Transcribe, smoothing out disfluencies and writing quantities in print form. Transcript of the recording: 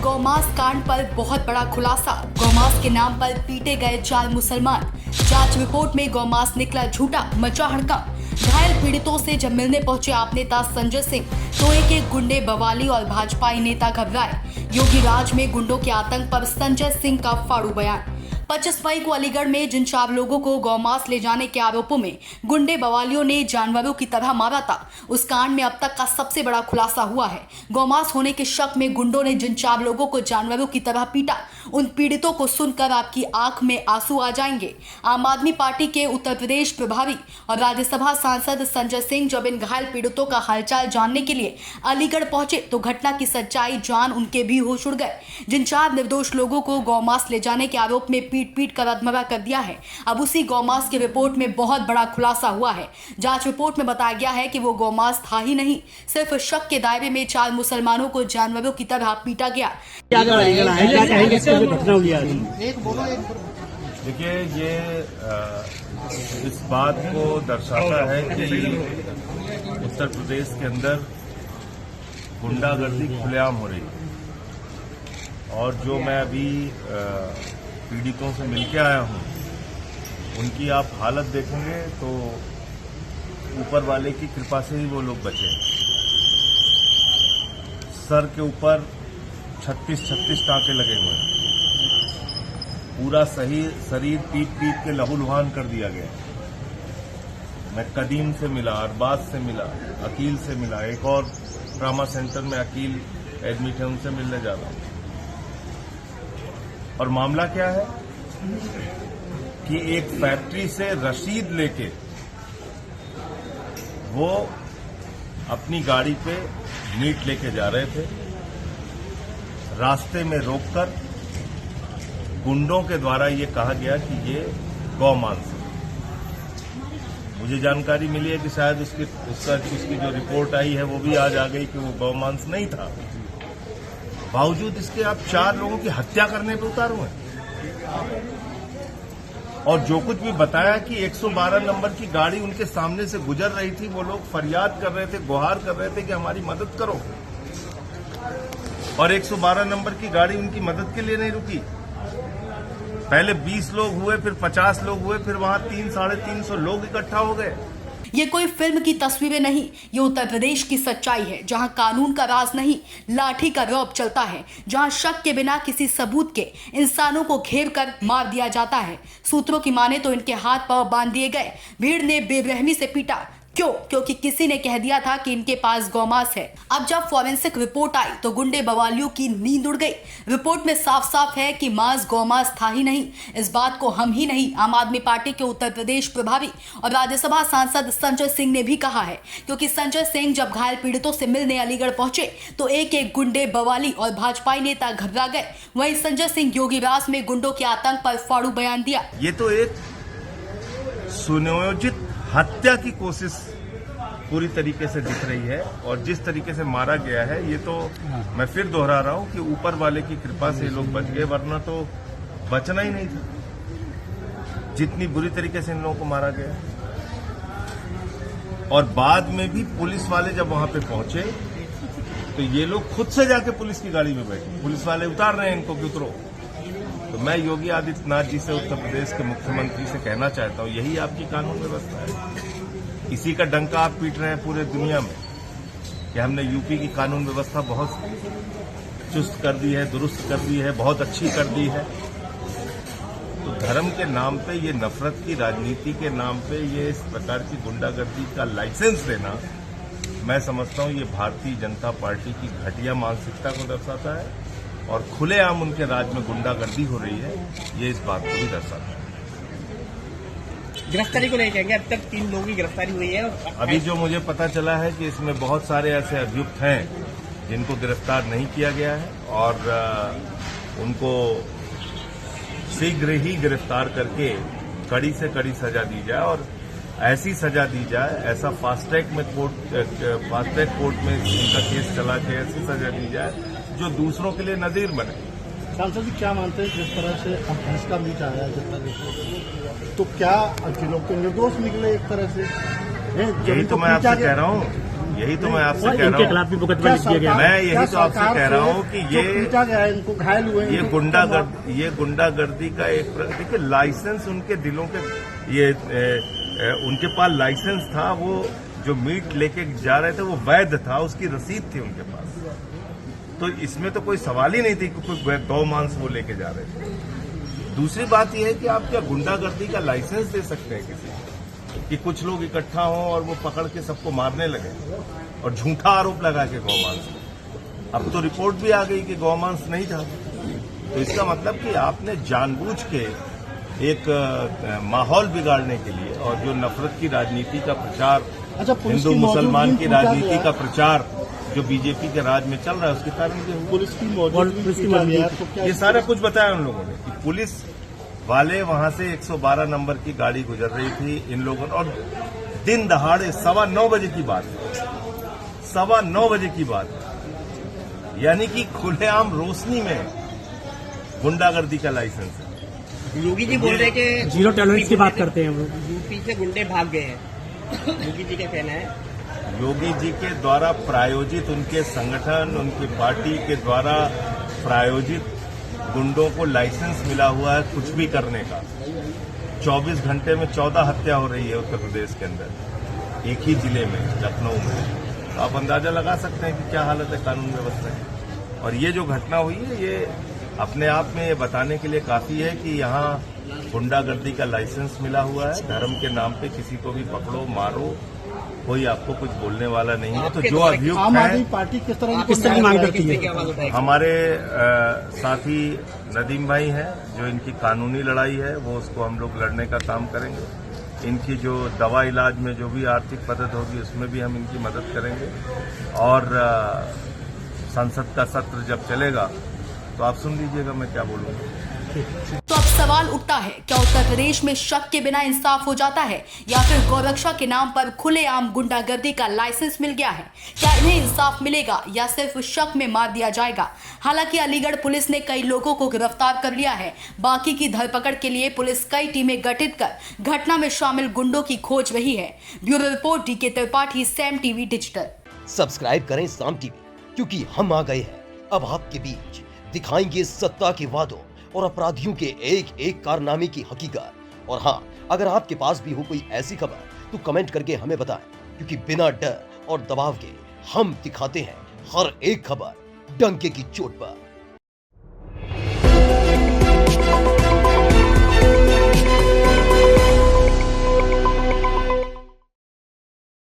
गौमांस कांड पर बहुत बड़ा खुलासा। गौमांस के नाम पर पीटे गए 4 मुसलमान। जांच रिपोर्ट में गौमांस निकला झूठा, मचा हड़कंप। घायल पीड़ितों से जब मिलने पहुंचे आप नेता संजय सिंह तो एक गुंडे बवाली और भाजपाई नेता घबराए। योगी राज में गुंडों के आतंक पर संजय सिंह का फाड़ू बयान। 25 मई को अलीगढ़ में जिन 4 लोगों को गौमांस ले जाने के आरोपों में गुंडे बवालियों ने जानवरों की तरह मारा था, उस कांड में अब तक का सबसे बड़ा खुलासा हुआ है। गौमांस होने के शक में गुंडों ने जिन 4 लोगों को जानवरों की तरह पीटा, उन पीड़ितों को सुनकर आपकी आंख में आंसू आ जाएंगे। आम आदमी पार्टी के उत्तर प्रदेश प्रभारी और राज्यसभा सांसद संजय सिंह जब इन घायल पीड़ितों का हालचाल जानने के लिए अलीगढ़ पहुंचे तो घटना की सच्चाई जान उनके भी होश उड़ गए। जिन 4 निर्दोष लोगों को गौमांस ले जाने के आरोप में पीट कर अधमरा कर दिया है, अब उसी गौमांस की रिपोर्ट में बहुत बड़ा खुलासा हुआ है। जांच रिपोर्ट में बताया गया है कि वो गौमांस था ही नहीं, सिर्फ शक के दायरे में 4 मुसलमानों को जानवरों की तरह पीटा गया। देखिए, ये इस बात को दर्शाता है कि उत्तर प्रदेश के अंदर गुंडागर्दी खुलेआम हो रही है और जो मैं अभी पीड़ितों से मिलके आया हूं, उनकी आप हालत देखेंगे तो ऊपर वाले की कृपा से ही वो लोग बचे। सर के ऊपर 36 टाँके लगे हुए हैं। पूरा सही शरीर पीट के लहूलुहान कर दिया गया। मैं कदीम से मिला, अरबाज से मिला, अकील से मिला, एक और ट्रामा सेंटर में अकील एडमिट है, उनसे मिलने जा रहा हूं। और मामला क्या है कि एक फैक्ट्री से रसीद लेके वो अपनी गाड़ी पे मीट लेके जा रहे थे। रास्ते में रोककर गुंडों के द्वारा ये कहा गया कि ये गौमांस है। मुझे जानकारी मिली है कि शायद उसकी जो रिपोर्ट आई है वो भी आज आ गई कि वो गौमांस नहीं था। बावजूद इसके आप 4 लोगों की हत्या करने पे उतारू हैं। और जो कुछ भी बताया कि 112 नंबर की गाड़ी उनके सामने से गुजर रही थी, वो लोग फरियाद कर रहे थे, गुहार कर रहे थे कि हमारी मदद करो, और 112 नंबर की गाड़ी उनकी मदद के लिए नहीं रुकी। पहले 20 लोग हुए, फिर 50 लोग हुए, फिर वहां 300-350 लोग इकट्ठा हो गए। ये कोई फिल्म की तस्वीरें नहीं, ये उत्तर प्रदेश की सच्चाई है, जहां कानून का राज नहीं, लाठी का रौब चलता है, जहां शक के बिना किसी सबूत के इंसानों को घेर कर मार दिया जाता है। सूत्रों की माने तो इनके हाथ पांव बांध दिए गए। भीड़ ने बेरहमी से पीटा। क्यों? क्योंकि किसी ने कह दिया था कि इनके पास गौमांस है। अब जब फॉरेंसिक रिपोर्ट आई तो गुंडे बवालियों की नींद उड़ गई। रिपोर्ट में साफ साफ है कि मांस गौमांस था ही नहीं। इस बात को हम ही नहीं, आम आदमी पार्टी के उत्तर प्रदेश प्रभारी और राज्यसभा सांसद संजय सिंह ने भी कहा है, क्योंकि संजय सिंह जब घायल पीड़ितों से मिलने अलीगढ़ पहुंचे तो एक गुंडे बवाली और भाजपाई नेता घबरा गए। वहीं संजय सिंह योगी राज में गुंडों के आतंक पर फाड़ू बयान दिया। ये तो एक सुनियोजित हत्या की कोशिश पूरी तरीके से दिख रही है, और जिस तरीके से मारा गया है, ये तो मैं फिर दोहरा रहा हूं कि ऊपर वाले की कृपा से लोग बच गए, वरना तो बचना ही नहीं था। जितनी बुरी तरीके से इन लोगों को मारा गया। और बाद में भी पुलिस वाले जब वहां पे पहुंचे तो ये लोग खुद से जाके पुलिस की गाड़ी में बैठे। पुलिस वाले उतार रहे हैं इनको कि उतरो। तो मैं योगी आदित्यनाथ जी से, उत्तर प्रदेश के मुख्यमंत्री से कहना चाहता हूं, यही आपकी कानून व्यवस्था है। इसी का डंका आप पीट रहे हैं पूरे दुनिया में कि हमने यूपी की कानून व्यवस्था बहुत चुस्त कर दी है, दुरुस्त कर दी है, बहुत अच्छी कर दी है। तो धर्म के नाम पे, ये नफरत की राजनीति के नाम पे, ये इस प्रकार की गुंडागर्दी का लाइसेंस देना, मैं समझता हूं ये भारतीय जनता पार्टी की घटिया मानसिकता को दर्शाता है, और खुलेआम उनके राज में गुंडागर्दी हो रही है, ये इस बात को भी दर्शाता है। गिरफ्तारी को लेकर अब तक 3 लोगों की गिरफ्तारी हुई है। अभी जो मुझे पता चला है कि इसमें बहुत सारे ऐसे अभियुक्त हैं जिनको गिरफ्तार नहीं किया गया है, और उनको शीघ्र ही गिरफ्तार करके कड़ी से कड़ी सजा दी जाए, और ऐसी सजा दी जाए, ऐसा फास्ट ट्रैक कोर्ट में इनका केस चला के ऐसी सजा दी जाए जो दूसरों के लिए नजीर बने। सांसद जी क्या मानते हैं, जिस तरह से अब फैसला भी आया, जिस तरह से, तो क्या लोग तो निर्दोष निकले एक तरह से? यही तो मैं आपसे कह रहा हूँ यही तो मैं आपसे और कह इनके रहा खिलाफ हूँ। भी मुकदमा लिख दिया गया है। मैं यही तो आपसे कह रहा हूँ कि जो पीटा गया है, इनको घायल हुए हैं, ये गुंडागर्दी का एक देखिए लाइसेंस उनके दिलों के उनके पास लाइसेंस था, वो जो मीट लेके जा रहे थे वो वैध था, उसकी रसीद थी उनके पास, तो इसमें तो कोई सवाल ही नहीं थी कि कोई गौ मांस वो लेके जा रहे थे। दूसरी बात यह है कि आप क्या गुंडागर्दी का लाइसेंस दे सकते हैं किसी को कि कुछ लोग इकट्ठा हों और वो पकड़ के सबको मारने लगे और झूठा आरोप लगा के गौमांस। अब तो रिपोर्ट भी आ गई कि गौमांस नहीं था, तो इसका मतलब कि आपने जानबूझ के एक माहौल बिगाड़ने के लिए और जो नफरत की राजनीति का प्रचार, हिंदू मुसलमान की राजनीति का प्रचार जो बीजेपी के राज में चल रहा है, उसके कारण भी पुलिस की मौजूदगी ये सारा कुछ बताया उन लोगों ने कि पुलिस वाले वहां से 112 नंबर की गाड़ी गुजर रही थी इन लोगों ने, और दिन दहाड़े 9:15 बजे की बात है, 9:15 बजे की बात है, यानी कि खुलेआम रोशनी में गुंडागर्दी का लाइसेंस है। योगी जी बोल रहे हैं कि जीरो टॉलरेंस की बात करते हैं हम लोग। यूपी से गुंडे भाग गए हैं, योगी जी का कहना है। योगी जी के द्वारा प्रायोजित, उनके संगठन, उनकी पार्टी के द्वारा प्रायोजित गुंडों को लाइसेंस मिला हुआ है कुछ भी करने का। 24 घंटे में 14 हत्या हो रही है उत्तर प्रदेश के अंदर, एक ही जिले में, लखनऊ में। तो आप अंदाजा लगा सकते हैं कि क्या हालत है कानून व्यवस्था की। और ये जो घटना हुई है, ये अपने आप में ये बताने के लिए काफी है कि यहाँ गुंडागर्दी का लाइसेंस मिला हुआ है। धर्म के नाम पे किसी को भी पकड़ो, मारो, कोई आपको कुछ बोलने वाला नहीं है। तो जो अभियुक्त आम आदमी है, पार्टी किस तरह की मांग करती है? हमारे साथी नदीम भाई हैं, जो इनकी कानूनी लड़ाई है वो उसको हम लोग लड़ने का काम करेंगे। इनकी जो दवा इलाज में जो भी आर्थिक मदद होगी उसमें भी हम इनकी मदद करेंगे। और संसद का सत्र जब चलेगा तो आप सुन लीजिएगा मैं क्या बोलूँगा। तो अब सवाल उठता है, क्या उत्तर प्रदेश में शक के बिना इंसाफ हो जाता है, या फिर गौरक्षा के नाम पर खुलेआम गुंडागर्दी का लाइसेंस मिल गया है? क्या इन्हें इंसाफ मिलेगा या सिर्फ शक में मार दिया जाएगा? हालांकि अलीगढ़ पुलिस ने कई लोगों को गिरफ्तार कर लिया है। बाकी की धरपकड़ के लिए पुलिस कई टीमें गठित कर घटना में शामिल गुंडों की खोज रही है। Bureau report DK Tripathi, Sam TV digital. Subscribe करें साम टीवी, क्योंकि हम आ गए हैं अब आपके बीच, दिखाएंगे सत्ता के वादों और अपराधियों के एक एक कारनामे की हकीकत। और हाँ, अगर आपके पास भी हो कोई ऐसी खबर तो कमेंट करके हमें बताएं, क्योंकि बिना डर और दबाव के हम दिखाते हैं हर एक खबर डंके की चोट पर।